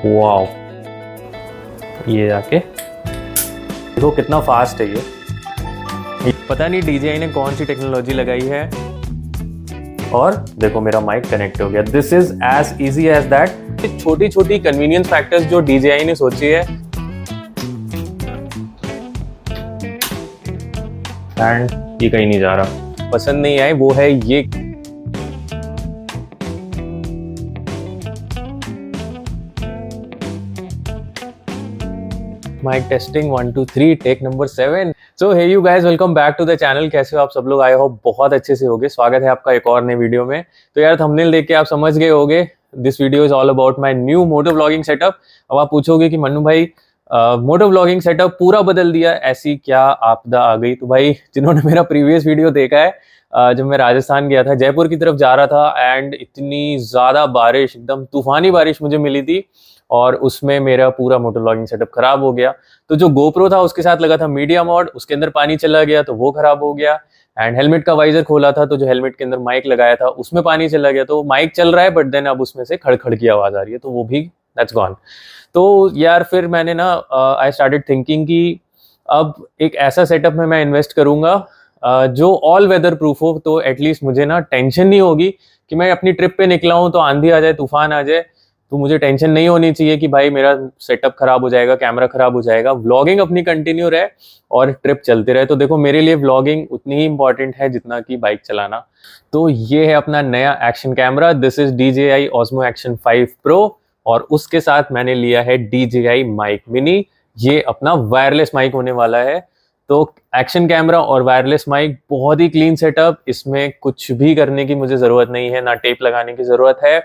Wow, ये जाके देखो कितना फास्ट है ये। पता नहीं DJI ने कौन सी टेक्नोलॉजी लगाई है। और देखो मेरा माइक कनेक्ट हो गया। This is as easy as that. छोटी छोटी कन्वीनियंस फैक्टर्स जो DJI ने सोची है एंड ये कहीं नहीं जा रहा। पसंद नहीं आए वो है ये। Mic testing 1 2 3 take number 7। So hey you guys, welcome back to the channel. कैसे हो आप सब लोग? आए हो बहुत अच्छे से होगे। स्वागत है आपका एक और नए वीडियो में। तो यार थंबनेल देख के आप समझ गए होगे, this video is all about my new moto vlogging setup. अब आप पूछोगे कि मन्नू भाई मोटो व्लॉगिंग सेटअप पूरा बदल दिया, ऐसी क्या आपदा आ गई? तो भाई जिन्होंने मेरा प्रीवियस वीडियो देखा है, जब मैं राजस्थान गया था, जयपुर की तरफ जा रहा था एंड इतनी ज़्यादा बारिश, एकदम तूफानी बारिश मुझे मिली थी और उसमें मेरा पूरा मोटो व्लॉगिंग सेटअप खराब हो गया। तो जो गोप्रो था उसके साथ लगा था मीडिया मोड, उसके अंदर पानी चला गया तो वो खराब हो गया। एंड हेलमेट का वाइजर खोला था तो जो हेलमेट के अंदर माइक लगाया था उसमें पानी चला गया। तो माइक चल रहा है बट देन अब उसमें से खड़खड़ की आवाज़ आ रही है, तो वो भी दैट्स गॉन। तो यार फिर मैंने ना आई स्टार्टेड थिंकिंग कि अब एक ऐसा सेटअप में मैं इन्वेस्ट करूंगा जो ऑल वेदर प्रूफ हो। तो एटलीस्ट मुझे ना टेंशन नहीं होगी कि मैं अपनी ट्रिप पे निकला हूँ तो आंधी आ जाए, तूफान आ जाए, तो मुझे टेंशन नहीं होनी चाहिए कि भाई मेरा सेटअप खराब हो जाएगा, कैमरा खराब हो जाएगा। व्लॉगिंग अपनी कंटिन्यू रहे और ट्रिप चलते रहे। तो देखो मेरे लिए व्लॉगिंग उतनी ही इंपॉर्टेंट है जितना कि बाइक चलाना। तो ये है अपना नया action camera. This is DJI Osmo Action 5 Pro और उसके साथ मैंने लिया है DJI माइक मिनी। ये अपना वायरलेस माइक होने वाला है। तो एक्शन कैमरा और वायरलेस माइक, बहुत ही क्लीन सेटअप। इसमें कुछ भी करने की मुझे ज़रूरत नहीं है, ना टेप लगाने की ज़रूरत है,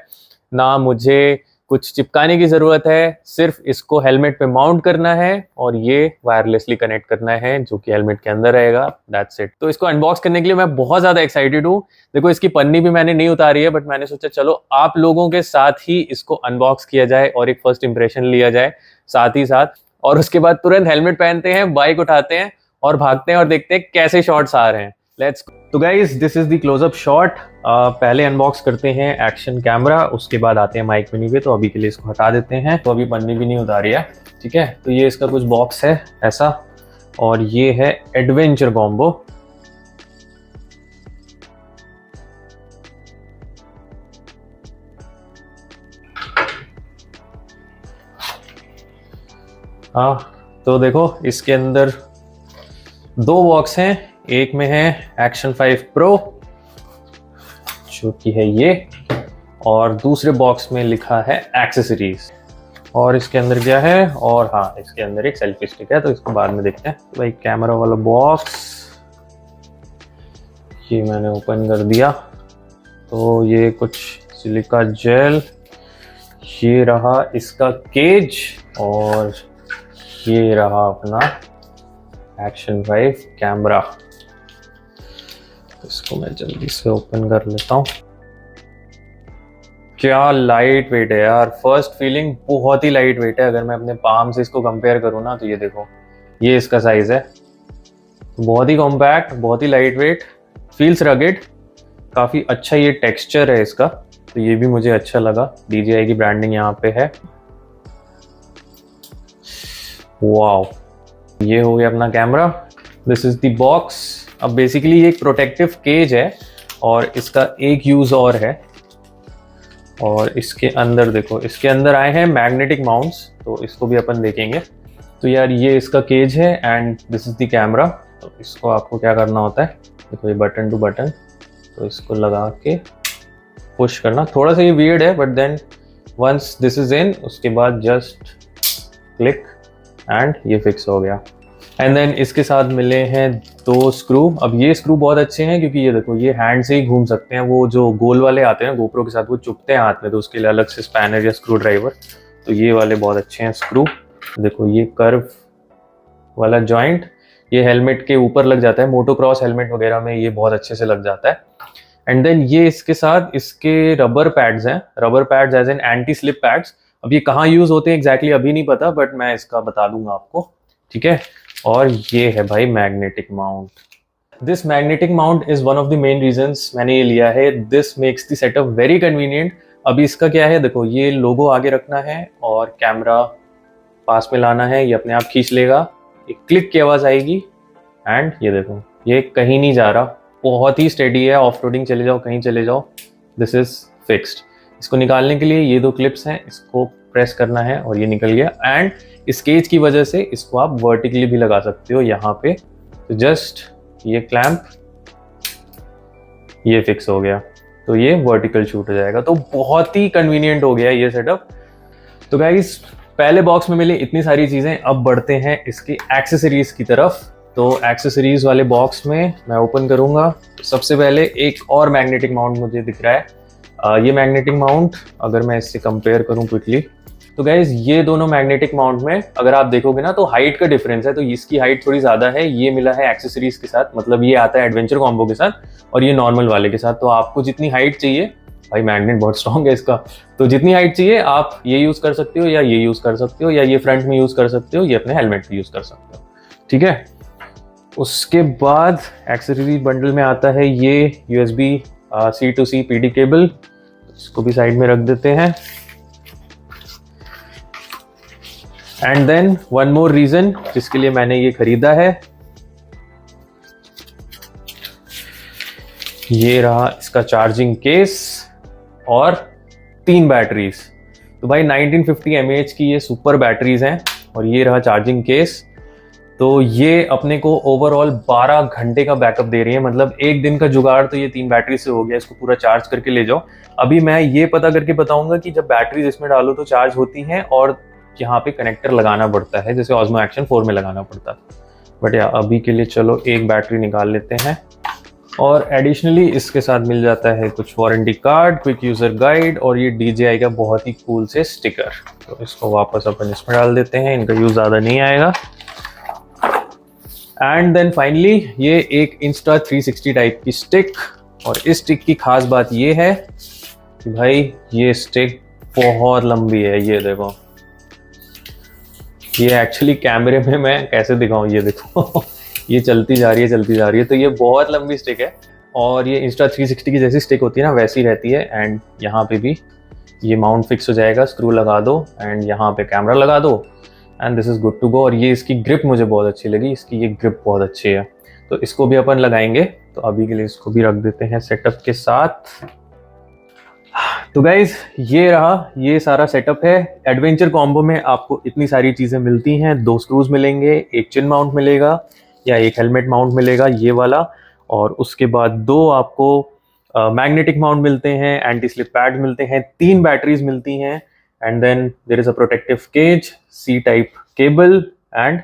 ना मुझे कुछ चिपकाने की ज़रूरत है। सिर्फ इसको हेलमेट पे माउंट करना है और ये वायरलेसली कनेक्ट करना है जो कि हेलमेट के अंदर रहेगा। That's it. तो इसको अनबॉक्स करने के लिए मैं बहुत ज़्यादा एक्साइटेड हूँ। देखो इसकी पन्नी भी मैंने नहीं उतारी है बट मैंने सोचा चलो आप लोगों के साथ ही इसको अनबॉक्स किया जाए और एक फर्स्ट इंप्रेशन लिया जाए साथ ही साथ। और उसके बाद तुरंत हेलमेट पहनते हैं, बाइक उठाते हैं और भागते हैं और देखते हैं कैसे शॉट्स आ रहे हैं। लेट्स। तो guys this is the closeup shot. पहले अनबॉक्स करते हैं एक्शन कैमरा, उसके बाद आते हैं माइक मिनी पे। तो अभी के लिए इसको हटा देते हैं। तो अभी पन्नी भी नहीं उतारी है, ठीक है। तो ये इसका कुछ बॉक्स है ऐसा, और ये है एडवेंचर कॉम्बो। तो देखो इसके अंदर दो बॉक्स हैं। एक में है एक्शन 5 प्रो जो कि है ये, और दूसरे बॉक्स में लिखा है एक्सेसरीज। और इसके अंदर क्या है? और हाँ, इसके अंदर एक सेल्फी स्टिक है, तो इसको बाद में देखते हैं। तो भाई कैमरा वाला बॉक्स ये मैंने ओपन कर दिया। तो ये कुछ सिलिका जेल, ये रहा इसका केज, और ये रहा अपना एक्शन 5 कैमरा। इसको मैं जल्दी से ओपन कर लेता हूँ। क्या लाइट वेट है यार। फर्स्ट फीलिंग बहुत ही लाइट वेट है। अगर मैं अपने पाम से इसको कंपेयर करूँ ना, तो ये देखो, ये इसका साइज है। बहुत ही कॉम्पैक्ट, बहुत ही लाइट वेट, फील्स रगेड, काफ़ी अच्छा ये टेक्सचर है इसका। तो ये भी मुझे अच्छा लगा। DJI की ब्रांडिंग यहाँ पे है। वाओ, ये हो गया अपना camera. This is the box. अब बेसिकली ये एक प्रोटेक्टिव केज है और इसका एक यूज़ और है। और इसके अंदर देखो, इसके अंदर आए हैं मैग्नेटिक माउंट्स, तो इसको भी अपन देखेंगे। तो यार ये इसका केज है and this is the camera. तो इसको आपको क्या करना होता है, देखो ये बटन टू बटन, तो इसको लगा के पुश करना। थोड़ा सा ये वियर्ड है but then once this is in, उसके बाद जस्ट क्लिक एंड ये फिक्स हो गया। एंड देन इसके साथ मिले हैं दो स्क्रू। अब ये स्क्रू बहुत अच्छे हैं क्योंकि ये देखो, ये हैंड से ही घूम सकते हैं। वो जो गोल वाले आते हैं गोप्रो के साथ, वो चुभते हैं हाथ में, तो उसके लिए अलग से स्पैनर या स्क्रू ड्राइवर। तो ये वाले बहुत अच्छे हैं स्क्रू। देखो ये कर्व वाला जॉइंट, ये हेलमेट के ऊपर लग जाता है। मोटोक्रॉस हेलमेट वगैरह में ये बहुत अच्छे से लग जाता है। एंड देन ये इसके साथ इसके रबर पैड्स हैं, rubber pads as an anti slip pads. अब ये कहाँ यूज होते हैं एग्जैक्टली अभी नहीं पता, बट मैं इसका बता दूंगा आपको, ठीक है। और ये है भाई magnetic mount. This magnetic mount is one of the main reasons मैंने ये लिया है। This makes the setup very convenient. अभी इसका क्या है, देखो ये लोगो आगे रखना है और कैमरा पास में लाना है, ये अपने आप खींच लेगा, एक क्लिक की आवाज़ आएगी एंड ये देखो ये कहीं नहीं जा रहा, बहुत ही स्टेडी है। ऑफ रोडिंग चले जाओ, कहीं चले जाओ, दिस इज फिक्स्ड। इसको निकालने के लिए ये 2 क्लिप्स हैं, इसको प्रेस करना है और ये निकल गया। एंड इस केज की वजह से इसको आप वर्टिकली भी लगा सकते हो यहाँ पे। तो जस्ट ये क्लैंप ये फिक्स हो गया, तो ये वर्टिकल शूट हो जाएगा। तो बहुत ही कन्वीनियंट हो गया ये सेटअप। तो गाइस पहले बॉक्स में मिली इतनी सारी चीज़ें, अब बढ़ते हैं इसकी एक्सेसरीज की तरफ। तो एक्सेसरीज वाले बॉक्स में मैं ओपन करूंगा, सबसे पहले एक और मैग्नेटिक माउंट मुझे दिख रहा है। ये मैग्नेटिक माउंट अगर मैं इससे कंपेयर करूं क्विकली, तो गाइज ये दोनों मैग्नेटिक माउंट में अगर आप देखोगे ना तो हाइट का डिफरेंस है। तो इसकी हाइट थोड़ी ज़्यादा है, ये मिला है एक्सेसरीज के साथ, मतलब ये आता है एडवेंचर कॉम्बो के साथ और ये नॉर्मल वाले के साथ। तो आपको जितनी हाइट चाहिए, भाई मैग्नेट बहुत स्ट्रॉन्ग है इसका, तो जितनी हाइट चाहिए आप ये यूज़ कर सकते हो या ये यूज़ कर सकते हो या ये फ्रंट में यूज़ कर सकते हो, ये अपने हेलमेट पे यूज़ कर सकते हो, ठीक है। उसके बाद एक्सेसरी बंडल में आता है ये USB C2C PD केबल, इसको भी साइड में रख देते हैं। And then one more reason जिसके लिए मैंने ये खरीदा है, ये रहा इसका चार्जिंग केस और 3 बैटरीज। तो भाई 1950 mAh की ये सुपर बैटरीज हैं और ये रहा चार्जिंग केस। तो ये अपने को ओवरऑल 12 घंटे का बैकअप दे रही है, मतलब एक दिन का जुगाड़ तो ये 3 बैटरी से हो गया। इसको पूरा चार्ज करके ले जाओ। अभी मैं ये पता करके बताऊंगा कि जब बैटरीज इसमें डालो तो चार्ज होती हैं और यहाँ पे कनेक्टर लगाना पड़ता है, जैसे ऑस्मो एक्शन 4 में लगाना पड़ता है। बट यार अभी के लिए चलो एक बैटरी निकाल लेते हैं। और एडिशनली इसके साथ मिल जाता है कुछ warranty card, quick user guide और ये DJI का बहुत ही कूल से स्टिकर। तो इसको वापस अपन इसमें डाल देते हैं, इनका यूज ज़्यादा नहीं आएगा। एंड देन फाइनली ये एक इंस्टा 360 टाइप की स्टिक, और इस स्टिक की खास बात ये है कि भाई ये स्टिक बहुत लंबी है। ये देखो, ये एक्चुअली कैमरे में मैं कैसे दिखाऊं, ये देखो ये चलती जा रही है चलती जा रही है। तो ये बहुत लंबी स्टिक है और ये इंस्टा 360 की जैसी स्टिक होती है ना वैसी रहती है। एंड यहाँ पे भी ये माउंट फिक्स हो जाएगा, स्क्रू लगा दो एंड यहाँ पे कैमरा लगा दो and this is good to go. और ये इसकी ग्रिप मुझे बहुत अच्छी लगी, इसकी ये ग्रिप बहुत अच्छी है, तो इसको भी अपन लगाएंगे। तो अभी के लिए इसको भी रख देते हैं सेटअप के साथ। तो गाइज ये रहा, ये सारा सेटअप है। एडवेंचर कॉम्बो में आपको इतनी सारी चीज़ें मिलती हैं, 2 स्क्रूज मिलेंगे, एक चिन माउंट मिलेगा या एक हेलमेट माउंट मिलेगा ये वाला, और उसके बाद 2 आपको मैग्नेटिक माउंट मिलते हैं, एंटी स्लिप पैड मिलते हैं, 3 बैटरीज मिलती हैं, and then there is a protective cage, C type cable and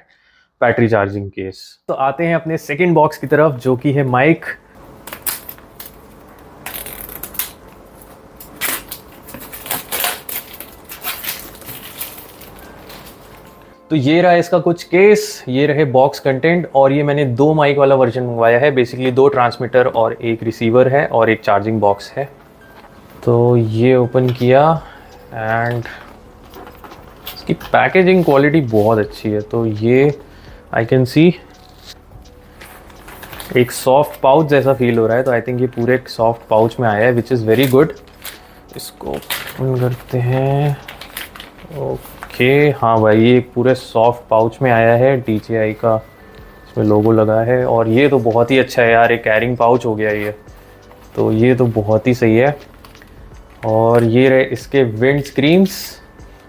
battery charging case. तो आते हैं अपने सेकेंड बॉक्स की तरफ जो कि है माइक। तो ये रहा इसका कुछ केस, ये रहे बॉक्स कंटेंट, और ये मैंने 2 माइक वाला वर्जन मंगवाया है। बेसिकली 2 ट्रांसमीटर और एक रिसीवर है और एक चार्जिंग बॉक्स है। तो ये ओपन किया एंड इसकी पैकेजिंग क्वालिटी बहुत अच्छी है। तो ये आई कैन सी एक सॉफ्ट पाउच जैसा फील हो रहा है, तो आई थिंक ये पूरे सॉफ्ट पाउच में आया है विच इज़ वेरी गुड। इसको ओपन करते हैं। ओके हाँ भाई, ये एक पूरे सॉफ्ट पाउच में आया है, DJI का इसमें लोगो लगा है। और ये तो बहुत ही अच्छा है यार, एक कैरिंग पाउच हो गया ये, तो ये तो बहुत ही सही है। और ये रहे इसके विंड स्क्रीन्स,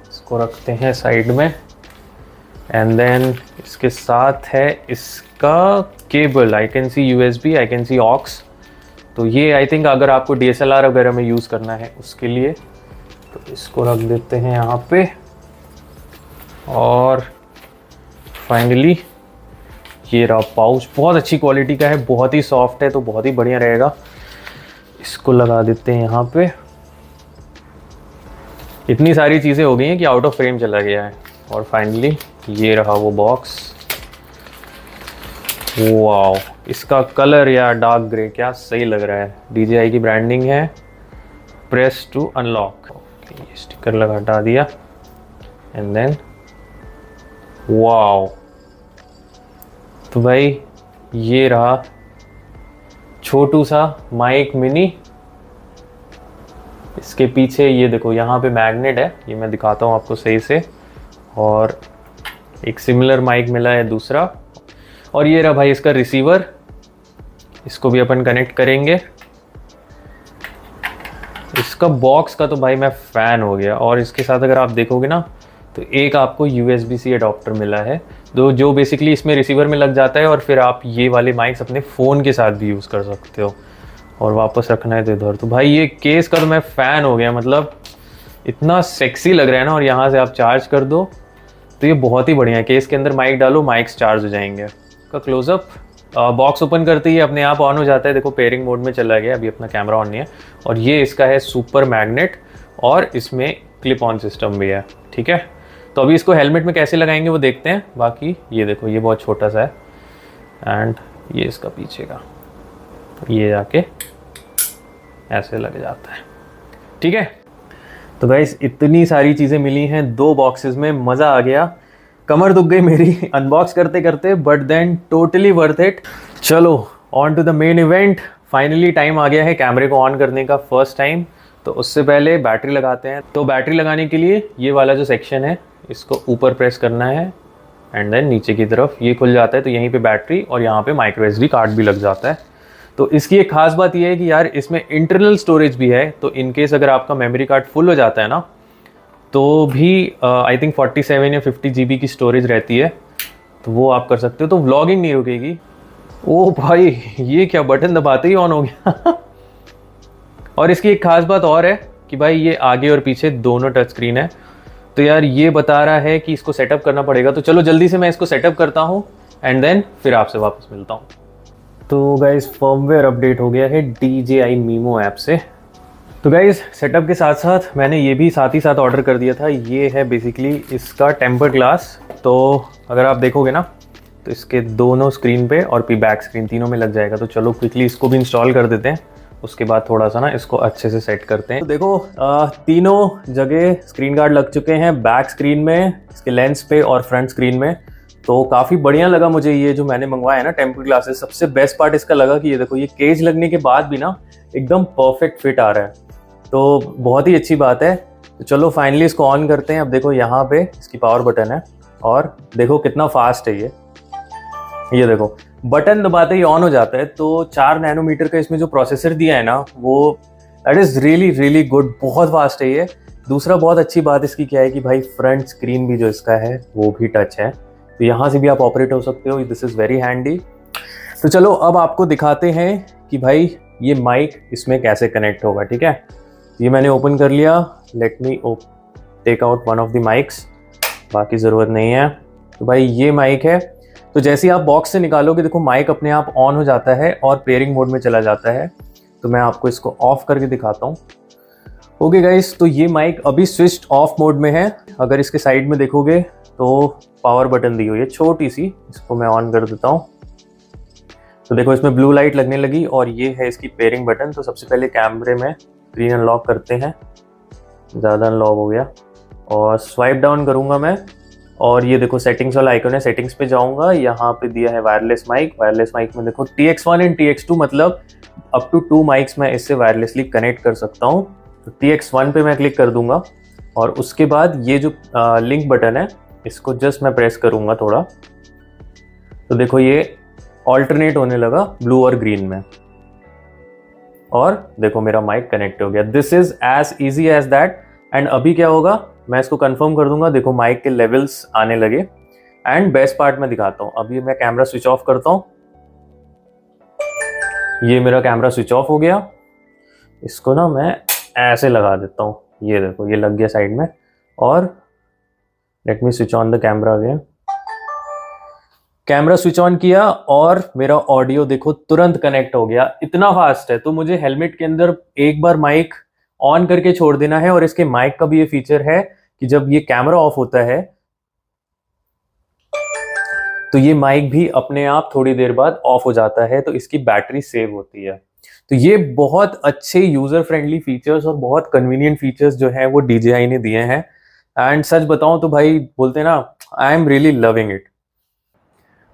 इसको रखते हैं साइड में। एंड देन इसके साथ है इसका cable, I can see USB, I can see aux. तो ये आई थिंक अगर आपको DSLR वगैरह में यूज़ करना है उसके लिए, तो इसको रख देते हैं यहाँ पे। और फाइनली ये रहा पाउच, बहुत अच्छी क्वालिटी का है, बहुत ही सॉफ्ट है, तो बहुत ही बढ़िया रहेगा। इसको लगा देते हैं यहाँ पे। इतनी सारी चीज़ें हो गई हैं कि आउट ऑफ फ्रेम चला गया है। और फाइनली ये रहा वो बॉक्स। वाओ, इसका कलर या डार्क ग्रे क्या सही लग रहा है। DJI की ब्रांडिंग है, प्रेस टू अनलॉक। ये स्टिकर लगा हटा दिया एंड देन वाओ। तो भाई ये रहा छोटू सा माइक मिनी, इसके पीछे ये देखो यहाँ पे मैग्नेट है, ये मैं दिखाता हूँ आपको सही से। और एक सिमिलर माइक मिला है दूसरा। और ये रहा भाई इसका रिसीवर, इसको भी अपन कनेक्ट करेंगे। इसका बॉक्स का तो भाई मैं फ़ैन हो गया। और इसके साथ अगर आप देखोगे ना तो एक आपको USB-C अडॉप्टर मिला है जो बेसिकली इसमें रिसीवर में लग जाता है, और फिर आप ये वाले माइक्स अपने फ़ोन के साथ भी यूज़ कर सकते हो। और वापस रखना है तो इधर। तो भाई ये केस का तो मैं फ़ैन हो गया, मतलब इतना सेक्सी लग रहा है ना। और यहाँ से आप चार्ज कर दो तो ये बहुत ही बढ़िया है। केस के अंदर माइक डालो, माइक्स चार्ज हो जाएंगे। इसका क्लोजअप, बॉक्स ओपन करते ही अपने आप ऑन हो जाता है। देखो पेयरिंग मोड में चला गया, अभी अपना कैमरा ऑन नहीं है। और ये इसका है सुपर मैग्नेट, और इसमें क्लिप ऑन सिस्टम भी है। ठीक है, तो अभी इसको हेलमेट में कैसे लगाएंगे वो देखते हैं। बाकी ये देखो ये बहुत छोटा सा है, एंड ये इसका पीछे का, ये जाके ऐसे लग जाता है। ठीक है, तो गाइस इतनी सारी चीज़ें मिली हैं 2 बॉक्सेस में, मज़ा आ गया। कमर दुख गई मेरी अनबॉक्स करते करते, but then totally worth it. चलो on to the main event. Finally time आ गया है कैमरे को ऑन करने का फर्स्ट टाइम। तो उससे पहले बैटरी लगाते हैं। तो बैटरी लगाने के लिए ये वाला जो सेक्शन है इसको ऊपर प्रेस करना है, एंड देन नीचे की तरफ ये खुल जाता है। तो यहीं पे बैटरी और यहाँ पे माइक्रो SD कार्ड भी लग जाता है। तो इसकी एक खास बात यह है कि यार इसमें इंटरनल स्टोरेज भी है। तो इन केस अगर आपका मेमोरी कार्ड फुल हो जाता है ना, तो भी आई थिंक 47 या 50 GB की स्टोरेज रहती है, तो वो आप कर सकते हो। तो व्लॉगिंग नहीं रुकेगी। ओ भाई ये क्या, बटन दबाते ही ऑन हो गया। और इसकी एक खास बात और है कि भाई ये आगे और पीछे दोनों टच स्क्रीन है। तो यार ये बता रहा है कि इसको सेटअप करना पड़ेगा। तो चलो जल्दी से मैं इसको सेटअप करता हूँ, एंड देन फिर आपसे वापस मिलता हूँ। तो गाइज फर्मवेयर अपडेट हो गया है DJI Mimo ऐप से। तो गाइज सेटअप के साथ साथ मैंने ये भी साथ ही साथ ऑर्डर कर दिया था। ये है बेसिकली इसका टेम्पर ग्लास। तो अगर आप देखोगे ना तो इसके दोनों स्क्रीन पे और बैक स्क्रीन तीनों में लग जाएगा। तो चलो क्विकली इसको भी इंस्टॉल कर देते हैं, उसके बाद थोड़ा सा ना इसको अच्छे से सेट करते हैं। तो देखो तीनों जगह स्क्रीन गार्ड लग चुके हैं, बैक स्क्रीन में, इसके लेंस पे और फ्रंट स्क्रीन में। तो काफ़ी बढ़िया लगा मुझे ये जो मैंने मंगवाया है ना टेम्पर ग्लासेस। सबसे बेस्ट पार्ट इसका लगा कि ये देखो ये केज लगने के बाद भी ना एकदम परफेक्ट फिट आ रहा है। तो बहुत ही अच्छी बात है। तो चलो फाइनली इसको ऑन करते हैं। अब देखो यहाँ पे इसकी पावर बटन है, और देखो कितना फास्ट है ये देखो बटन दबाते ही ऑन हो जाता है। तो 4 नैनोमीटर का इसमें जो प्रोसेसर दिया है ना, वो that is really really good, बहुत फास्ट है ये। दूसरा बहुत अच्छी बात इसकी क्या है कि भाई फ्रंट स्क्रीन भी जो इसका है वो भी टच है, तो यहाँ से भी आप ऑपरेट हो सकते हो। This is very handy. तो चलो अब आपको दिखाते हैं कि भाई ये माइक इसमें कैसे कनेक्ट होगा। ठीक है, ये मैंने ओपन कर लिया। Let me take out one of the mics, बाकी ज़रूरत नहीं है। तो भाई ये माइक है। तो जैसे ही आप बॉक्स से निकालोगे देखो माइक अपने आप ऑन हो जाता है और पेयरिंग मोड में चला जाता है। तो मैं आपको इसको ऑफ करके दिखाता हूँ। ओके गाइस, तो ये माइक अभी स्विच्ड ऑफ मोड में है। अगर इसके साइड में देखोगे तो पावर बटन दी हुई है छोटी सी, इसको मैं ऑन कर देता हूँ। तो देखो इसमें ब्लू लाइट लगने लगी, और ये है इसकी पेयरिंग बटन। तो सबसे पहले कैमरे में स्क्रीन अनलॉक करते हैं। ज़्यादा अनलॉक हो गया, और स्वाइप डाउन करूँगा मैं, और ये देखो सेटिंग्स वाला आइकन है, सेटिंग्स पे जाऊँगा। यहाँ पे दिया है वायरलेस माइक। वायरलेस माइक में देखो TX1 एंड TX2, मतलब अप टू 2 माइक्स मैं इससे वायरलेसली कनेक्ट कर सकता हूँ। तो TX1 पे मैं क्लिक कर दूंगा, और उसके बाद ये जो लिंक बटन है इसको जस्ट मैं प्रेस करूँगा थोड़ा। तो देखो ये ऑल्टरनेट होने लगा ब्लू और ग्रीन में, और देखो मेरा माइक कनेक्ट हो गया। This is as easy as that. And अभी क्या होगा, मैं इसको कंफर्म कर दूंगा। देखो माइक के लेवल्स आने लगे। एंड बेस्ट पार्ट मैं दिखाता हूँ। अभी मैं कैमरा स्विच ऑफ करता हूँ। ये मेरा कैमरा स्विच ऑफ हो गया। इसको ना मैं ऐसे लगा देता हूँ। ये देखो ये लग गया साइड में। और let me switch on the camera again. Camera switch on किया और मेरा ऑडियो देखो तुरंत कनेक्ट हो गया। इतना फास्ट है। तो मुझे हेलमेट के अंदर एक बार माइक ऑन करके छोड़ देना है। और इसके माइक का भी ये फीचर है कि जब ये कैमरा ऑफ होता है तो ये माइक भी अपने आप थोड़ी देर बाद ऑफ हो जाता है। तो इसकी बैटरी सेव होती है। तो ये बहुत अच्छे यूजर फ्रेंडली फीचर्स और बहुत कन्वीनियंट फीचर्स जो है वो DJI ने दिए हैं। एंड सच बताऊं तो भाई बोलते हैं ना, I am really loving it.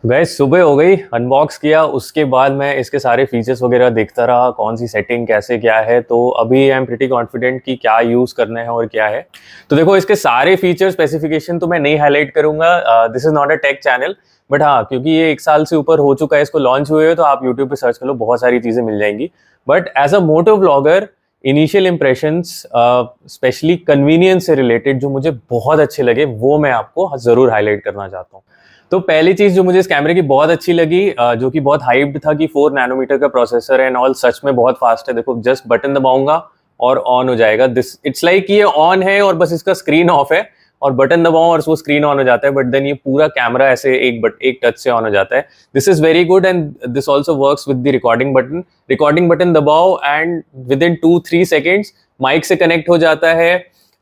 Gas सुबह हो गई, अनबॉक्स किया, उसके बाद मैं इसके सारे फीचर्स वगैरह देखता रहा, कौन सी सेटिंग कैसे क्या है। तो अभी आई एम प्रीटी कॉन्फिडेंट कि क्या यूज़ करना है और क्या है। तो देखो, इसके सारे फीचर स्पेसिफिकेशन तो मैं नहीं हाईलाइट करूंगा, this is not a take channel. But हाँ, क्योंकि ये 1 साल से ऊपर हो चुका है इसको लॉन्च हुए हुए, तो आप यूट्यूब पे सर्च कर लो, बहुत सारी चीज़ें मिल जाएंगी। But as a Moto blogger, initial impressions specially convenience से रिलेटेड जो मुझे बहुत अच्छे लगे, वो मैं आपको ज़रूर हाईलाइट करना चाहता हूँ। तो पहली चीज जो मुझे इस कैमरे की बहुत अच्छी लगी, जो कि बहुत हाइप्ड था कि 4 नैनोमीटर का प्रोसेसर है एंड ऑल, सच में बहुत फास्ट है। देखो, जस्ट बटन दबाऊंगा और ऑन हो जाएगा। दिस इट्स लाइक ये ऑन है और बस इसका स्क्रीन ऑफ है, और बटन दबाऊं और वो स्क्रीन ऑन हो जाता है। बट देन ये पूरा कैमरा ऐसे एक टच से ऑन हो जाता है। This is very good and this also works with the recording button. Recording button दबाओ and within 2-3 seconds mic से कनेक्ट हो जाता है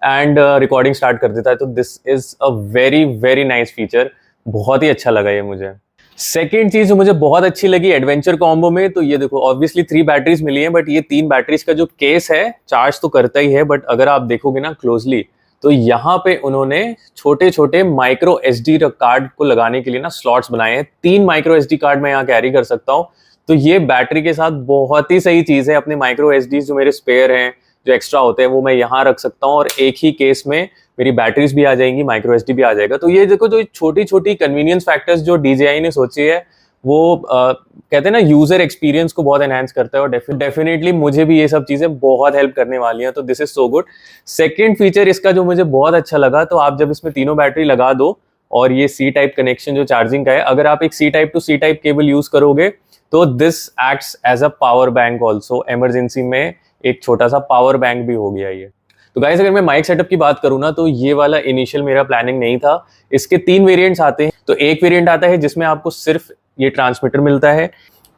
एंड रिकॉर्डिंग स्टार्ट कर देता है। तो this is a very very nice feature, बहुत ही अच्छा लगा ये मुझे। सेकेंड चीज जो मुझे बहुत अच्छी लगी एडवेंचर कॉम्बो में, तो ये देखो, ऑब्वियसली 3 बैटरीज मिली है, बट ये 3 बैटरीज का जो केस है चार्ज तो करता ही है, बट अगर आप देखोगे ना क्लोजली, तो यहाँ पे उन्होंने छोटे छोटे माइक्रो एसडी कार्ड को लगाने के लिए ना स्लॉट्स बनाए हैं। 3 माइक्रो एसडी कार्ड मैं यहाँ कैरी कर सकता हूँ। तो ये बैटरी के साथ बहुत ही सही चीज है। अपने माइक्रो एसडी जो मेरे स्पेयर हैं, जो एक्स्ट्रा होते हैं, वो मैं यहाँ रख सकता हूँ और एक ही केस में मेरी बैटरीज भी आ जाएंगी, माइक्रो एसडी भी आ जाएगा। तो ये देखो, जो छोटी छोटी कन्वीनियंस फैक्टर्स जो DJI ने सोची है, वो कहते हैं ना, यूजर एक्सपीरियंस को बहुत एनहांस करता है, और डेफिनेटली मुझे भी ये सब चीजें बहुत हेल्प करने वाली हैं। तो this is so good. Second feature इसका जो मुझे बहुत अच्छा लगा, तो आप जब इसमें तीनों बैटरी लगा दो और ये सी टाइप कनेक्शन जो चार्जिंग का है, अगर आप एक C type to C type cable use करोगे, तो this acts as a power bank also. Emergency में एक छोटा सा पावर बैंक भी हो गया ये। तो गाइस, अगर मैं माइक सेटअप की बात करूँ ना, तो ये वाला इनिशियल मेरा प्लानिंग नहीं था। इसके 3 वेरिएंट्स आते हैं। तो एक वेरिएंट आता है जिसमें आपको सिर्फ ये ट्रांसमीटर मिलता है,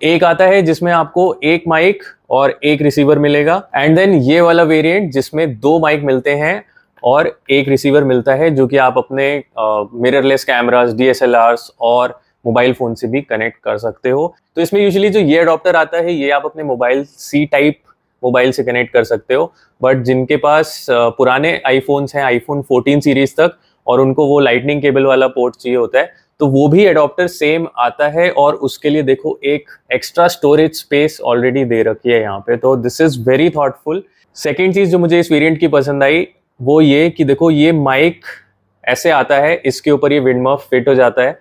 एक आता है जिसमें आपको एक माइक और एक रिसीवर मिलेगा, एंड देन ये वाला वेरिएंट जिसमें 2 माइक मिलते हैं और एक रिसीवर मिलता है, जो कि आप अपने मिररलेस कैमरास, DSLRs और मोबाइल फोन से भी कनेक्ट कर सकते हो। तो इसमें यूजुअली जो ये अडॉप्टर आता है, ये आप अपने मोबाइल सी टाइप मोबाइल से कनेक्ट कर सकते हो। बट जिनके पास पुराने आईफोन्स हैं, आईफोन 14 सीरीज तक, और उनको वो लाइटनिंग केबल वाला पोर्ट चाहिए होता है, तो वो भी एडॉप्टर सेम आता है। और उसके लिए देखो, एक एक्स्ट्रा स्टोरेज स्पेस ऑलरेडी दे रखी है यहाँ पे। तो this is very thoughtful. Second चीज जो मुझे इस वेरिएंट की पसंद आई, वो ये कि देखो, ये माइक ऐसे आता है, इसके ऊपर ये विंड मफ फिट हो जाता है।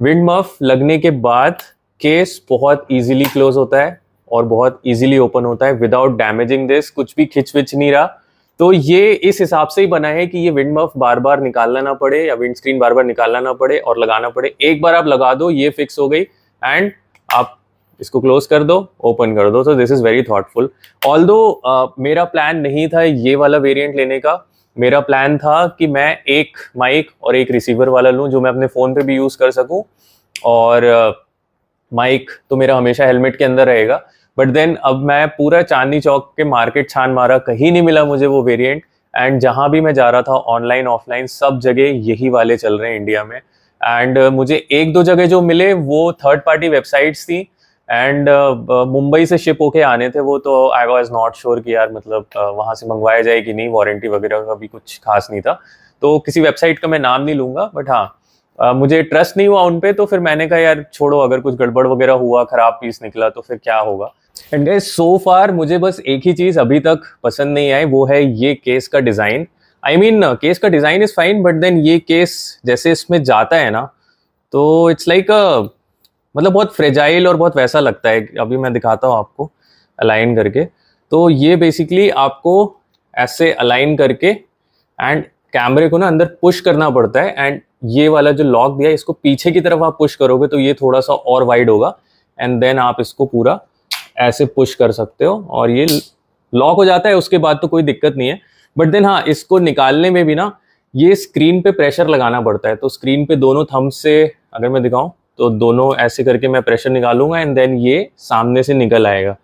विंड मफ लगने के बाद केस बहुत इजीली क्लोज होता है और बहुत इजीली ओपन होता है विदाउट डैमेजिंग दिस। कुछ भी खिंच विच नहीं रहा। तो ये इस हिसाब से ही बना है कि ये विंड मफ बार बार निकालना ना पड़े, या विंड स्क्रीन बार बार निकालना ना पड़े और लगाना पड़े। एक बार आप लगा दो, ये फिक्स हो गई, एंड आप इसको क्लोज कर दो, ओपन कर दो। तो this is very thoughtful. Although मेरा प्लान नहीं था ये वाला वेरिएंट लेने का। मेरा प्लान था कि मैं एक माइक और एक रिसीवर वाला लूं, जो मैं अपने फोन पे भी यूज कर सकूं, और माइक तो मेरा हमेशा हेलमेट के अंदर रहेगा। बट देन अब मैं पूरा चांदनी चौक के मार्केट छान मारा, कहीं नहीं मिला मुझे वो वेरिएंट। एंड जहां भी मैं जा रहा था, ऑनलाइन ऑफलाइन सब जगह यही वाले चल रहे हैं इंडिया में। एंड मुझे 1-2 जगह जो मिले, वो थर्ड पार्टी वेबसाइट्स थी, एंड मुंबई से शिप होके आने थे वो। तो आई वॉज नॉट श्योर कि यार, मतलब वहां से मंगवाया जाए कि नहीं, वारंटी वगैरह का भी कुछ खास नहीं था। तो किसी वेबसाइट का मैं नाम नहीं लूंगा, बट हाँ, मुझे ट्रस्ट नहीं हुआ उनपे। तो फिर मैंने कहा यार छोड़ो, अगर कुछ गड़बड़ वगैरह हुआ, खराब पीस निकला, तो फिर क्या होगा। एंड सो फार मुझे बस एक ही चीज अभी तक पसंद नहीं आई, वो है ये केस का डिजाइन। आई मीन, केस का design is fine, but then ये केस जैसे इसमें जाता है ना, तो इट्स लाइक मतलब बहुत फ्रेजाइल और बहुत वैसा लगता है। अभी मैं दिखाता हूँ आपको अलाइन करके। तो ये बेसिकली आपको ऐसे अलाइन करके एंड कैमरे को ना अंदर पुश करना पड़ता है। एंड ये वाला जो लॉक दिया है, इसको पीछे की तरफ आप पुश करोगे तो ये थोड़ा सा और वाइड होगा, एंड देन आप इसको पूरा ऐसे पुश कर सकते हो और ये लॉक हो जाता है। उसके बाद तो कोई दिक्कत नहीं है। बट देन हाँ, इसको निकालने में भी ना, ये स्क्रीन पे प्रेशर लगाना पड़ता है। तो स्क्रीन पे दोनों थंब से अगर मैं दिखाऊं, तो दोनों ऐसे करके मैं प्रेशर निकालूंगा, एंड देन ये सामने से निकल आएगा।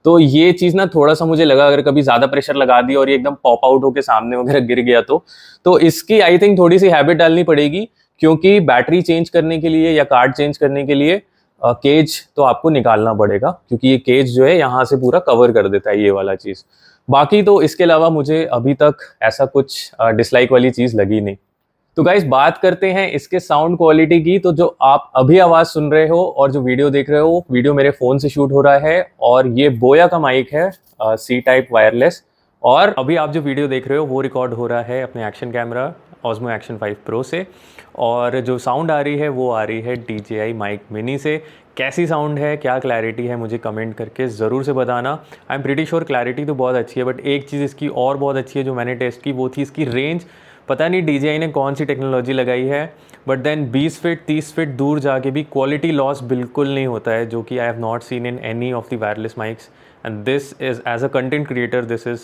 तो ये चीज़ ना थोड़ा सा मुझे लगा, अगर कभी ज़्यादा प्रेशर लगा दिया और ये एकदम पॉप आउट होकर सामने वगैरह गिर गया, तो इसकी आई थिंक थोड़ी सी हैबिट डालनी पड़ेगी। क्योंकि बैटरी चेंज करने के लिए या कार्ड चेंज करने के लिए केज तो आपको निकालना पड़ेगा, क्योंकि ये केज जो है यहाँ से पूरा कवर कर देता है ये वाला चीज़। बाकी तो इसके अलावा मुझे अभी तक ऐसा कुछ डिसलाइक वाली चीज़ लगी नहीं। तो गाइस बात करते हैं इसके साउंड क्वालिटी की। तो जो आप अभी आवाज सुन रहे हो और जो वीडियो देख रहे हो, वीडियो मेरे फोन से शूट हो रहा है और ये बोया का माइक है, सी टाइप वायरलेस। और अभी आप जो वीडियो देख रहे हो वो रिकॉर्ड हो रहा है अपने action camera Osmo Action 5 Pro से। और जो साउंड आ रही है वो आ रही है DJI माइक मिनी से। कैसी साउंड है, क्या क्लैरिटी है, मुझे कमेंट करके ज़रूर से बताना। I am pretty sure clarity तो बहुत अच्छी है, बट एक चीज़ इसकी और बहुत अच्छी है जो मैंने टेस्ट की, वो थी इसकी रेंज। पता नहीं DJI ने कौन सी टेक्नोलॉजी लगाई है, बट देन 20 फीट 30 फीट दूर जाके भी क्वालिटी लॉस बिल्कुल नहीं होता है, जो कि I have not seen in any of the wireless mics. And this is as a content creator this is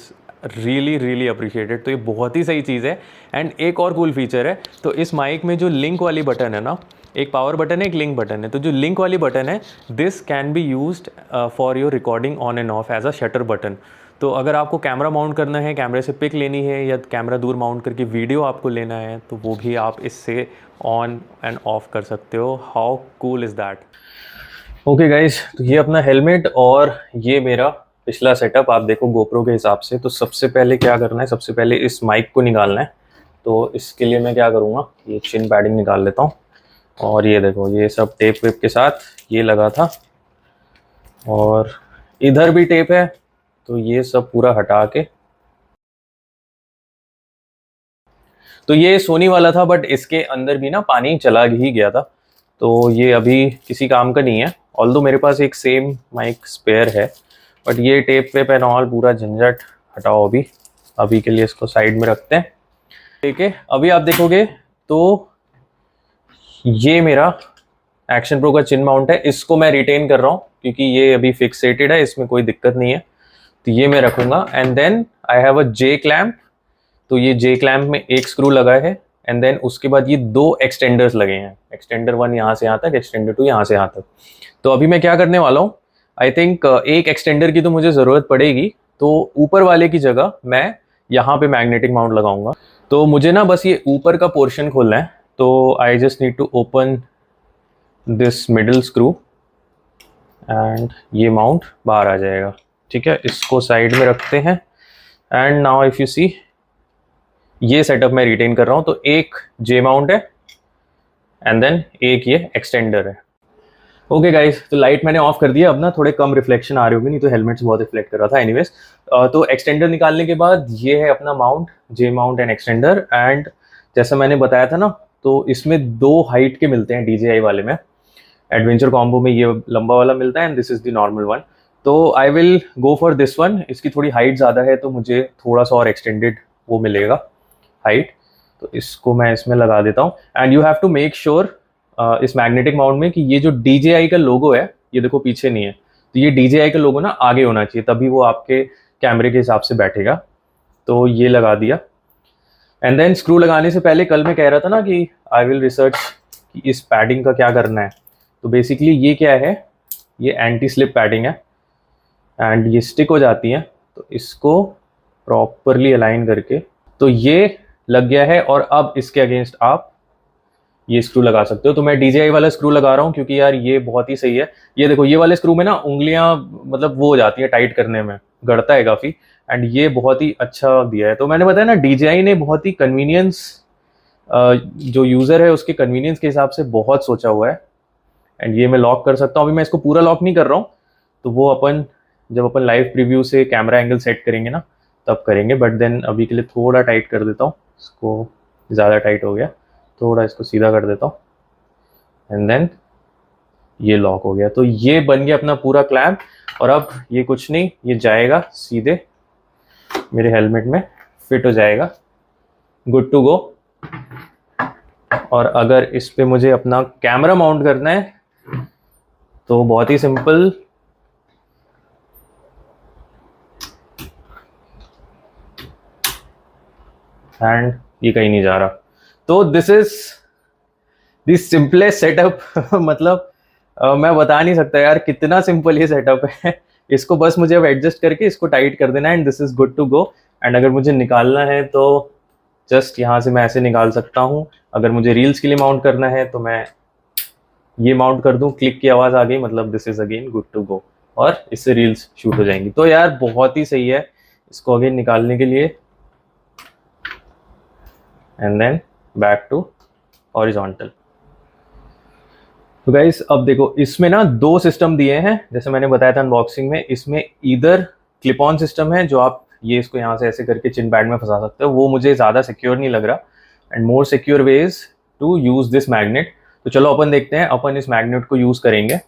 really appreciated. तो ये बहुत ही सही चीज़ है। एंड एक और कूल फीचर है, तो इस माइक में जो लिंक वाली बटन है ना, एक पावर बटन है, एक लिंक बटन है। तो जो लिंक वाली बटन है, this can be used for your recording on and off as a shutter button. तो अगर आपको कैमरा माउंट करना है, कैमरे से पिक लेनी है, या कैमरा दूर माउंट करके वीडियो आपको लेना है, तो वो भी आप इससे ऑन एंड ऑफ कर सकते हो। How cool is that. Okay guys, तो ये अपना हेलमेट और ये मेरा पिछला सेटअप आप देखो गोप्रो के हिसाब से। तो सबसे पहले क्या करना है, सबसे पहले इस माइक को निकालना है। तो इसके लिए मैं क्या करूँगा, ये चिन पैडिंग निकाल लेता हूँ। और ये देखो, ये सब टेप वेप के साथ ये लगा था, और इधर भी टेप है। तो ये सब पूरा हटा के, तो ये सोनी वाला था, बट इसके अंदर भी ना पानी चला ही गया था, तो ये अभी किसी काम का नहीं है। ऑल्दो मेरे पास एक सेम माइक स्पेयर है, बट ये टेप वेप एंड ऑल पूरा झंझट हटाओ। अभी के लिए इसको साइड में रखते हैं। ठीक है, अभी आप देखोगे तो ये मेरा एक्शन प्रो का चिन माउंट है। इसको मैं रिटेन कर रहा हूँ क्योंकि ये अभी फिक्सेटेड है, इसमें कोई दिक्कत नहीं है। तो ये मैं रखूंगा। And then I have a J clamp. तो ये जे क्लैम्प में एक स्क्रू लगा है, एंड देन उसके बाद ये दो एक्सटेंडर्स लगे हैं। एक्सटेंडर 1 यहाँ से यहाँ तक, एक्सटेंडर 2 यहाँ से यहाँ तक। तो अभी मैं क्या करने वाला हूँ, आई थिंक एक एक्सटेंडर की तो मुझे ज़रूरत पड़ेगी, तो ऊपर वाले की जगह मैं यहाँ पे मैग्नेटिक माउंट लगाऊंगा। तो मुझे ना बस ये ऊपर का पोर्शन खोलना है। तो I just need to open this middle screw and ये माउंट बाहर आ जाएगा। ठीक है, इसको साइड में रखते हैं। And now if you see, ये सेटअप मैं रिटेन कर रहा हूँ। तो एक जे माउंट है एंड देन एक ये एक्सटेंडर है। ओके गाइस, तो लाइट मैंने ऑफ कर दिया। अब ना थोड़े कम रिफ्लेक्शन आ रहे होंगे, नहीं तो हेलमेट से बहुत रिफ्लेक्ट कर रहा था। एनीवेज, तो एक्सटेंडर निकालने के बाद ये है अपना mount, J mount and extender. And जैसा मैंने बताया था ना, तो इसमें दो हाइट के मिलते हैं DJI वाले में। एडवेंचर कॉम्बो में ये लंबा वाला मिलता है and this is the normal one. तो I will go for this one. इसकी थोड़ी हाइट ज़्यादा है, तो मुझे थोड़ा सा और एक्सटेंडेड वो मिलेगा हाइट। तो इसको मैं इसमें लगा देता हूँ। And you have to make sure इस मैग्नेटिक माउंट में कि ये जो DJI का लोगो है, ये देखो पीछे नहीं है, तो ये DJI का लोगो ना आगे होना चाहिए, तभी वो आपके कैमरे के हिसाब से बैठेगा। तो ये लगा दिया। एंड देन स्क्रू लगाने से पहले, कल मैं कह रहा था ना कि आई विल रिसर्च कि इस पैडिंग का क्या करना है। तो बेसिकली ये क्या है, ये एंटी स्लिप पैडिंग है एंड ये स्टिक हो जाती है। तो इसको प्रॉपरली अलाइन करके, तो ये लग गया है। और अब इसके अगेंस्ट आप ये स्क्रू लगा सकते हो। तो मैं DJI वाला स्क्रू लगा रहा हूँ क्योंकि यार ये बहुत ही सही है। ये देखो, ये वाले स्क्रू में ना उंगलियां मतलब वो हो जाती है टाइट करने में, गड़ता है काफ़ी। एंड ये बहुत ही अच्छा दिया है। तो मैंने बताया ना, DJI ने बहुत ही कन्वीनियंस, जो यूज़र है उसके कन्वीनियंस के हिसाब से बहुत सोचा हुआ है। एंड ये मैं लॉक कर सकता हूँ। अभी मैं इसको पूरा लॉक नहीं कर रहा हूँ, तो वो अपन जब अपन लाइव प्रीव्यू से कैमरा एंगल सेट करेंगे ना, तब करेंगे। बट देन अभी के लिए थोड़ा टाइट कर देता हूँ इसको, ज़्यादा टाइट हो गया, थोड़ा इसको सीधा कर देता हूँ। एंड देन ये लॉक हो गया। तो ये बन गया अपना पूरा क्लैम्प। और अब ये कुछ नहीं, ये जाएगा सीधे मेरे हेलमेट में फिट हो जाएगा, गुड टू गो। और अगर इस पे मुझे अपना कैमरा माउंट करना है तो बहुत ही सिंपल, एंड ये कहीं नहीं जा रहा। तो this is the simplest setup. मतलब मैं बता नहीं सकता यार कितना सिंपल ये सेटअप है। इसको बस मुझे अब एडजस्ट करके इसको टाइट कर देना है and this is good to go. And अगर मुझे निकालना है तो जस्ट यहाँ से मैं ऐसे निकाल सकता हूँ। अगर मुझे रील्स के लिए माउंट करना है तो मैं ये माउंट कर दूँ, क्लिक की आवाज़ आ गई, मतलब this is again good to go, और इससे रील्स शूट हो जाएंगी। तो यार बहुत ही सही है इसको अगेन निकालने के लिए। And then back to horizontal. तो गाइस अब देखो इसमें ना दो सिस्टम दिए हैं, जैसे मैंने बताया था अनबॉक्सिंग में। इसमें ईदर क्लिप ऑन सिस्टम है जो आप ये इसको यहाँ से ऐसे करके चिन पैड में फंसा सकते हो, वो मुझे ज़्यादा सिक्योर नहीं लग रहा, and more secure way is to use this magnet. तो चलो अपन देखते हैं, अपन इस मैग्नेट को यूज़ करेंगे।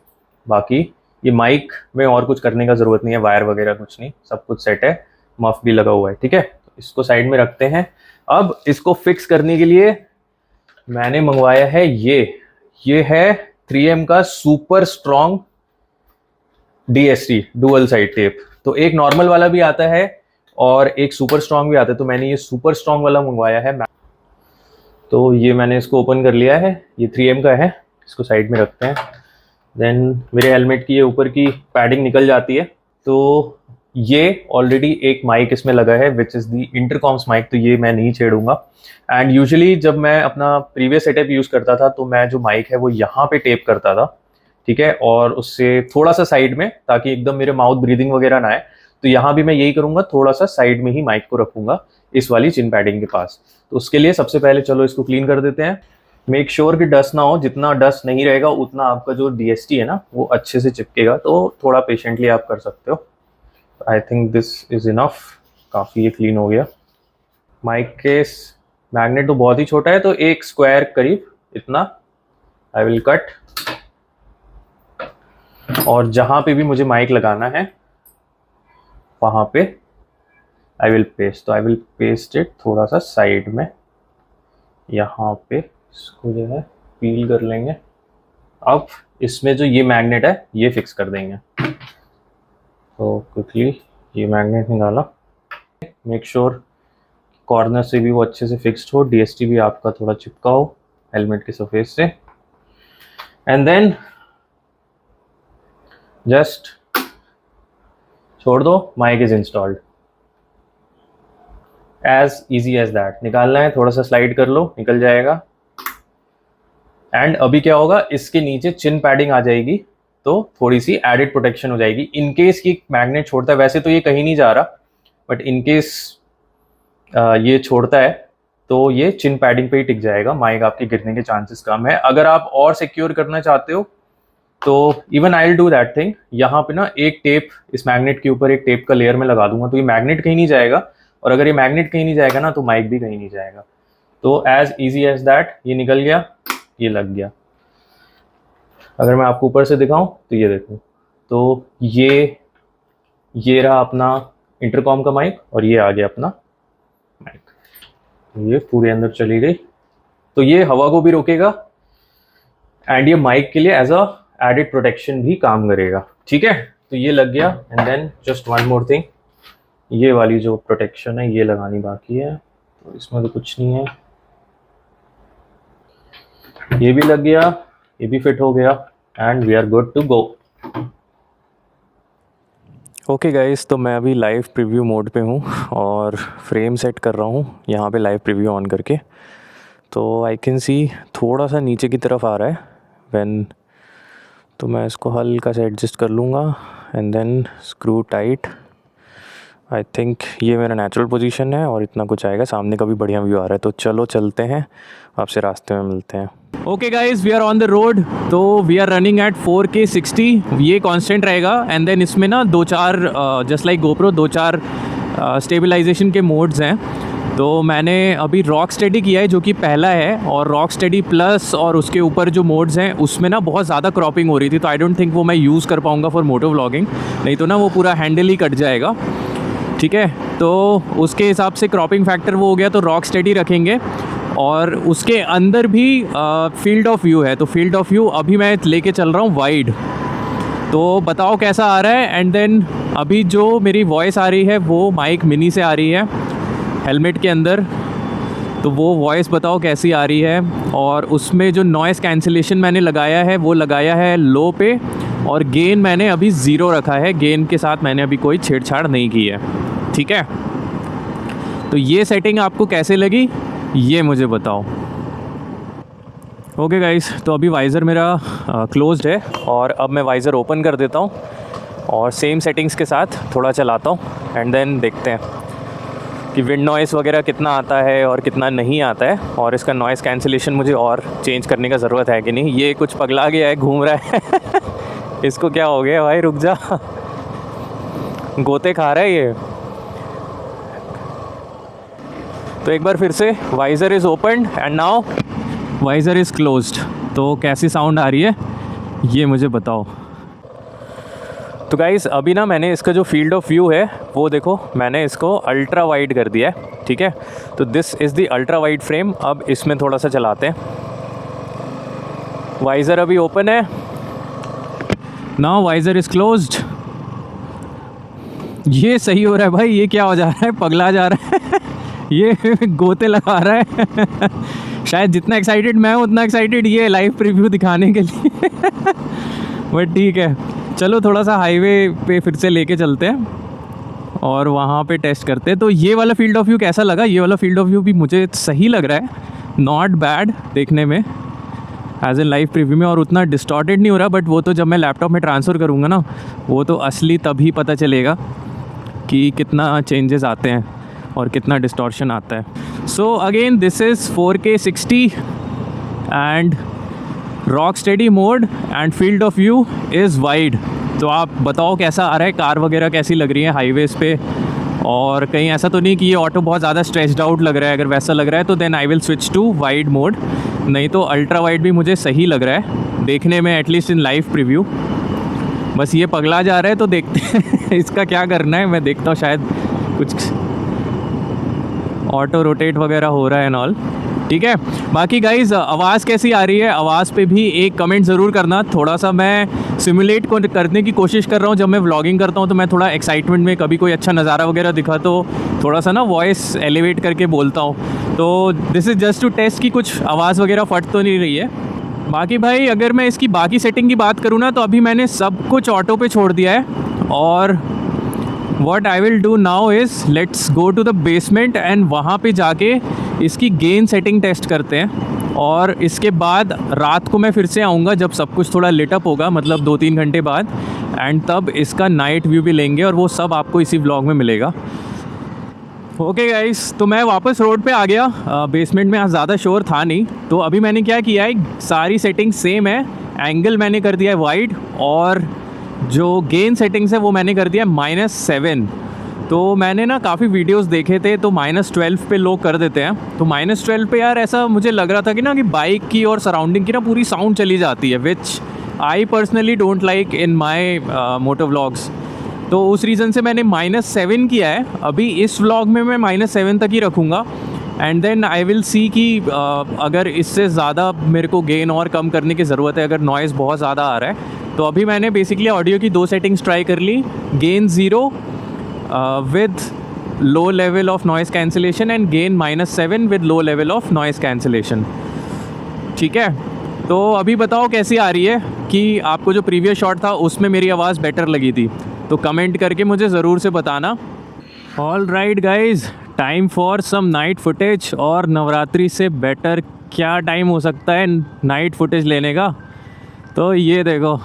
बाकी ये माइक में और कुछ करने का ज़रूरत नहीं है, वायर वगैरह कुछ नहीं, सब कुछ सेट है, मफ भी लगा हुआ है, ठीक है। तो इसको साइड में रखते हैं। अब इसको फिक्स करने के लिए मैंने मंगवाया है ये है 3M का super strong DST dual side tape. तो एक नॉर्मल वाला भी आता है और एक सुपर स्ट्रॉन्ग भी आता है, तो मैंने ये सुपर स्ट्रॉन्ग वाला मंगवाया है। तो ये मैंने इसको ओपन कर लिया है, ये 3M का है, इसको साइड में रखते हैं। देन मेरे हेलमेट की ये ऊपर की पैडिंग निकल जाती है। तो ये ऑलरेडी एक माइक इसमें लगा है विच इज़ दी इंटरकॉम्स माइक, तो ये मैं नहीं छेड़ूंगा। एंड यूजुअली जब मैं अपना प्रीवियस सेटअप यूज़ करता था तो मैं जो माइक है वो यहाँ पे टेप करता था, ठीक है, और उससे थोड़ा सा साइड में, ताकि एकदम मेरे माउथ ब्रीदिंग वगैरह ना आए। तो यहाँ भी मैं यही करूँगा, थोड़ा सा साइड में ही माइक को रखूँगा इस वाली चिन पैडिंग के पास। तो उसके लिए सबसे पहले चलो इसको क्लीन कर देते हैं। मेक श्योर कि डस्ट ना हो, जितना डस्ट नहीं रहेगा उतना आपका जो DST है ना वो अच्छे से चिपकेगा। तो थोड़ा पेशेंटली आप कर सकते हो। I think this is enough, काफ़ी ये क्लीन हो गया। माइक के मैग्नेट तो बहुत ही छोटा है, तो एक स्क्वायर करीब इतना आई विल कट, और जहाँ पे भी मुझे माइक लगाना है वहाँ पे आई विल पेस्ट। तो आई विल पेस्ट इट थोड़ा सा साइड में, यहाँ पे इसको जो है पील कर लेंगे। अब इसमें जो ये मैग्नेट है ये फिक्स कर देंगे। तो क्विकली ये मैग्नेट निकाला, मेक श्योर कॉर्नर से भी वो अच्छे से फिक्स्ड हो, DST भी आपका थोड़ा चिपका हो हेलमेट के सरफेस से। एंड देन जस्ट छोड़ दो, mike is installed. As easy as that. निकालना है, थोड़ा सा स्लाइड कर लो, निकल जाएगा। एंड अभी क्या होगा, इसके नीचे चिन पैडिंग आ जाएगी, तो थोड़ी सी एडिड प्रोटेक्शन हो जाएगी इन केस की मैग्नेट छोड़ता है। वैसे तो ये कहीं नहीं जा रहा, बट इन केस ये छोड़ता है तो ये चिन पैडिंग पे ही टिक जाएगा, माइक आपके गिरने के चांसेस कम है। अगर आप और सिक्योर करना चाहते हो तो even I will do that thing, यहाँ पे ना एक टेप इस मैग्नेट के ऊपर एक टेप का लेयर में लगा दूंगा, तो ये मैग्नेट कहीं नहीं जाएगा, और अगर ये मैग्नेट कहीं नहीं जाएगा ना तो माइक भी कहीं नहीं जाएगा। तो एज इजी एज दैट, ये निकल गया, ये लग गया। अगर मैं आपको ऊपर से दिखाऊं तो ये देखो, तो ये रहा अपना इंटरकॉम का माइक, और ये आ गया अपना माइक, ये पूरे अंदर चली गई। तो ये हवा को भी रोकेगा एंड ये माइक के लिए एज अ एडिड प्रोटेक्शन भी काम करेगा, ठीक है। तो ये लग गया। And then just one more thing, ये वाली जो प्रोटेक्शन है ये लगानी बाकी है, तो इसमें तो कुछ नहीं है। ये भी लग गया, ये भी फिट हो गया, and we are good to go. Okay guys, तो मैं अभी लाइव प्रीव्यू मोड पे हूँ और फ्रेम सेट कर रहा हूँ यहाँ पे लाइव प्रीव्यू ऑन करके। तो आई कैन सी थोड़ा सा नीचे की तरफ आ रहा है व्हेन, तो मैं इसको हल्का से एडजस्ट कर लूँगा and then screw tight. I think ये मेरा नेचुरल पोजीशन है और इतना कुछ आएगा। सामने का भी बढ़िया व्यू आ रहा है, तो चलो चलते हैं, आपसे रास्ते में मिलते हैं। Okay guys, we are on the road. तो we are running at 4K 60, ये कांस्टेंट रहेगा। एंड देन इसमें ना 2-4 जस्ट लाइक गोप्रो 2-4 स्टेबलाइजेशन के मोड्स हैं। तो मैंने अभी रॉक स्टेडी किया है जो कि पहला है, और रॉक स्टेडी प्लस और उसके ऊपर जो मोड्स हैं उसमें ना बहुत ज़्यादा क्रॉपिंग हो रही थी, तो आई डोंट थिंक वो मैं यूज़ कर पाऊँगा फॉर मोटो व्लॉगिंग, नहीं तो ना वो पूरा हैंडल ही कट जाएगा, ठीक है। तो उसके हिसाब से क्रॉपिंग फैक्टर वो हो गया, तो रॉक स्टेडी रखेंगे। और उसके अंदर भी फील्ड ऑफ व्यू है, तो फील्ड ऑफ व्यू अभी मैं लेके चल रहा हूँ वाइड। तो बताओ कैसा आ रहा है। एंड देन अभी जो मेरी वॉइस आ रही है वो माइक मिनी से आ रही है हेलमेट के अंदर, तो वो वॉइस बताओ कैसी आ रही है। और उसमें जो नॉइज़ कैंसिलेशन मैंने लगाया है वो लगाया है लो पे, और गेन मैंने अभी 0 रखा है, गेन के साथ मैंने अभी कोई छेड़छाड़ नहीं की है, ठीक है। तो ये सेटिंग आपको कैसे लगी ये मुझे बताओ। ओके गाइस, तो अभी वाइज़र मेरा क्लोज्ड है, और अब मैं वाइज़र ओपन कर देता हूँ और सेम सेटिंग्स के साथ थोड़ा चलाता हूँ एंड देन देखते हैं। कि विंड नॉइस वगैरह कितना आता है और कितना नहीं आता है, और इसका नॉइस कैंसिलेशन मुझे और चेंज करने का ज़रूरत है कि नहीं। ये कुछ पगला गया है, घूम रहा है इसको क्या हो गया भाई, रुक जा, गोते खा रहा है ये। तो एक बार फिर से, visor is open and now visor is closed. तो कैसी साउंड आ रही है ये मुझे बताओ। तो गाइस अभी ना मैंने इसका जो फील्ड ऑफ व्यू है वो देखो, मैंने इसको अल्ट्रा वाइड कर दिया है, ठीक है। तो this is the ultra wide frame. अब इसमें थोड़ा सा चलाते हैं। वाइज़र अभी ओपन है, नाउ वाइज़र इज़ क्लोज्ड। ये सही हो रहा है भाई, ये क्या हो जा रहा है, पगला जा रहा है ये गोते लगा रहा है शायद जितना एक्साइटेड मैं हूँ उतना एक्साइटेड ये लाइव प्रीव्यू दिखाने के लिए बट ठीक है, चलो थोड़ा सा हाईवे पे फिर से लेके चलते हैं और वहाँ पे टेस्ट करते हैं। तो ये वाला फील्ड ऑफ व्यू कैसा लगा? ये वाला फील्ड ऑफ व्यू भी मुझे सही लग रहा है, नॉट बैड देखने में एज ए लाइव प्रीव्यू में, और उतना डिस्टॉर्टेड नहीं हो रहा। बट वो तो जब मैं लैपटॉप में ट्रांसफ़र करूँगा ना, वो तो असली तभी पता चलेगा कि कितना चेंजेस आते हैं और कितना डिस्टॉर्शन आता है। So again this is 4K 60 and rock steady mode and field of view is wide. तो आप बताओ कैसा आ रहा है, कार वगैरह कैसी लग रही है हाईवेज़ पे, और कहीं ऐसा तो नहीं कि ये ऑटो बहुत ज़्यादा स्ट्रेच्ड आउट लग रहा है। अगर वैसा लग रहा है तो then I will switch to wide mode, नहीं तो अल्ट्रा वाइड भी मुझे सही लग रहा है देखने में, एटलीस्ट इन लाइव प्रीव्यू। बस ये पगला जा रहा है तो देखते हैं इसका क्या करना है। मैं देखता हूँ, शायद कुछ ऑटो रोटेट वगैरह हो रहा है एंड ऑल, ठीक है। बाकी गाइज़ आवाज़ कैसी आ रही है, आवाज़ पे भी एक कमेंट ज़रूर करना। थोड़ा सा मैं सिमुलेट करने की कोशिश कर रहा हूँ। जब मैं व्लॉगिंग करता हूँ तो मैं थोड़ा एक्साइटमेंट में, कभी कोई अच्छा नज़ारा वगैरह दिखा तो थोड़ा सा ना वॉइस एलिवेट करके बोलता हूँ। तो this is just to test कि कुछ आवाज़ वगैरह फट तो नहीं रही है। बाकी भाई अगर मैं इसकी बाकी सेटिंग की बात करूँ ना, तो अभी मैंने सब कुछ ऑटो पे छोड़ दिया है, और what I will do now is let's go to the basement and वहाँ पे जाके इसकी गेन सेटिंग टेस्ट करते हैं। और इसके बाद रात को मैं फिर से आऊँगा जब सब कुछ थोड़ा लिट अप होगा, मतलब 2-3 घंटे बाद, एंड तब इसका नाइट व्यू भी लेंगे और वो सब आपको इसी व्लॉग में मिलेगा। ओके गाइस, तो मैं वापस रोड पे आ गया। बेसमेंट में ज़्यादा शोर था नहीं, तो अभी मैंने क्या किया है, सारी सेटिंग सेम है। एंगल मैंने कर दिया है वाइड, और जो गेन सेटिंग्स है वो मैंने कर दिया -7। तो मैंने ना काफ़ी वीडियोस देखे थे, तो -12 पे लोग कर देते हैं। तो -12 पे यार ऐसा मुझे लग रहा था कि ना कि बाइक की और सराउंडिंग की ना पूरी साउंड चली जाती है, which I personally don't like in my moto vlogs. तो उस रीज़न से मैंने -7 किया है। अभी इस व्लॉग में मैं -7 तक ही रखूँगा, and then I will see कि अगर इससे ज़्यादा मेरे को गेन और कम करने की ज़रूरत है, अगर नॉइज़ बहुत ज़्यादा आ रहा है। तो अभी मैंने बेसिकली ऑडियो की 2 सेटिंग्स ट्राई कर ली, gain 0 with low level of noise cancellation and gain -7 with low level of noise cancellation, ठीक है। तो अभी बताओ कैसी आ रही है, कि आपको जो प्रीवियस शॉट था उसमें मेरी आवाज़ बेटर लगी थी, तो कमेंट करके मुझे ज़रूर से बताना। All right guys, time for some night footage. और नवरात्रि से बेटर क्या टाइम हो सकता है नाइट फुटेज लेने का। तो ये देखो,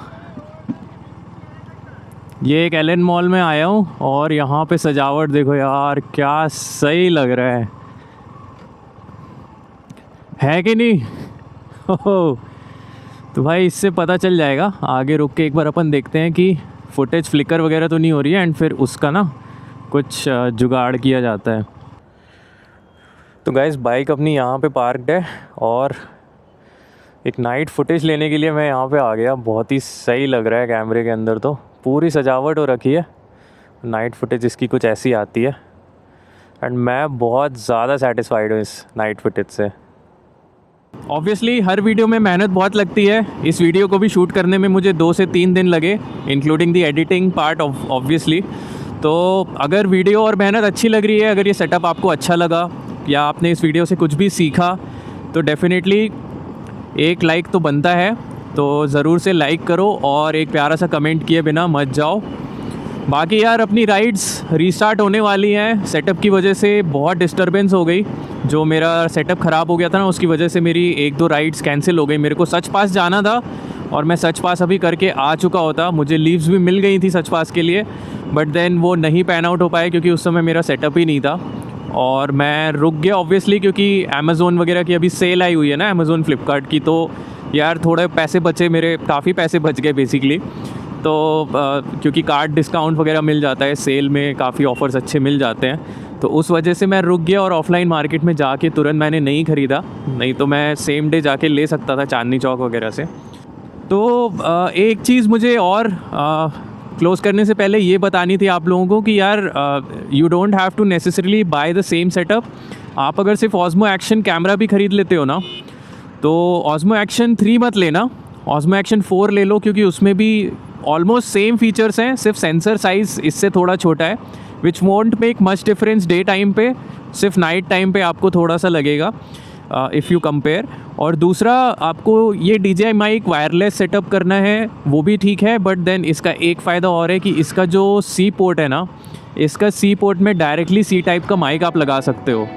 ये एक एलन मॉल में आया हूँ, और यहाँ पे सजावट देखो यार, क्या सही लग रहा है कि नहीं तो भाई इससे पता चल जाएगा। आगे रुक के एक बार अपन देखते हैं कि फुटेज फ्लिकर वगैरह तो नहीं हो रही है, एंड फिर उसका ना कुछ जुगाड़ किया जाता है। तो गाइस बाइक अपनी यहाँ पे पार्कड है, और एक नाइट फुटेज लेने के लिए मैं यहाँ पे आ गया। बहुत ही सही लग रहा है कैमरे के अंदर, तो पूरी सजावट हो रखी है। नाइट फुटेज इसकी कुछ ऐसी आती है, एंड मैं बहुत ज़्यादा सेटिस्फाइड हूँ इस नाइट फुटेज से। ऑब्वियसली हर वीडियो में मेहनत बहुत लगती है। इस वीडियो को भी शूट करने में मुझे 2 से 3 दिन लगे, including the editing part obviously. तो अगर वीडियो और मेहनत अच्छी लग रही है, अगर ये सेटअप आपको अच्छा लगा या आपने इस वीडियो से कुछ भी सीखा, तो डेफिनेटली एक लाइक तो बनता है। तो ज़रूर से लाइक करो, और एक प्यारा सा कमेंट किए बिना मत जाओ। बाकी यार अपनी राइड्स रीस्टार्ट होने वाली हैं। सेटअप की वजह से बहुत डिस्टरबेंस हो गई, जो मेरा सेटअप ख़राब हो गया था ना, उसकी वजह से मेरी 1-2 राइड्स कैंसिल हो गई। मेरे को सच पास जाना था, और मैं सच पास अभी करके आ चुका होता, मुझे लीव्स भी मिल गई थी सच पास के लिए, बट देन वो नहीं पैन आउट हो पाए क्योंकि उस समय मेरा सेटअप ही नहीं था। और मैं रुक गया ऑब्वियसली, क्योंकि अमेज़ोन वगैरह की अभी सेल आई हुई है ना, अमेज़ोन फ्लिपकार्ट की, तो यार थोड़े पैसे बचे मेरे, काफ़ी पैसे बच गए बेसिकली। तो क्योंकि कार्ड डिस्काउंट वगैरह मिल जाता है सेल में, काफ़ी ऑफ़र्स अच्छे मिल जाते हैं, तो उस वजह से मैं रुक गया और ऑफ़लाइन मार्केट में जाके तुरंत मैंने नहीं ख़रीदा, नहीं तो मैं सेम डे जाके ले सकता था चांदनी चौक वगैरह से। तो एक चीज़ मुझे और क्लोज़ करने से पहले ये बतानी थी आप लोगों को कि यार you don't have to necessarily buy the same setup. आप अगर सिर्फ ऑस्मो एक्शन कैमरा भी ख़रीद लेते हो ना, तो ऑस्मो एक्शन 3 मत लेना, ऑस्मो एक्शन 4 ले लो, क्योंकि उसमें भी ऑलमोस्ट सेम फीचर्स हैं, सिर्फ सेंसर साइज़ इससे थोड़ा छोटा है, which won't make much difference day time पे, सिर्फ नाइट टाइम पे आपको थोड़ा सा लगेगा इफ़ यू कंपेयर। और दूसरा, आपको ये DJI माइक वायरलेस सेटअप करना है वो भी ठीक है, बट देन इसका एक फ़ायदा और है कि इसका जो C पोर्ट है ना, इसका C पोर्ट में डायरेक्टली C टाइप का माइक आप लगा सकते हो।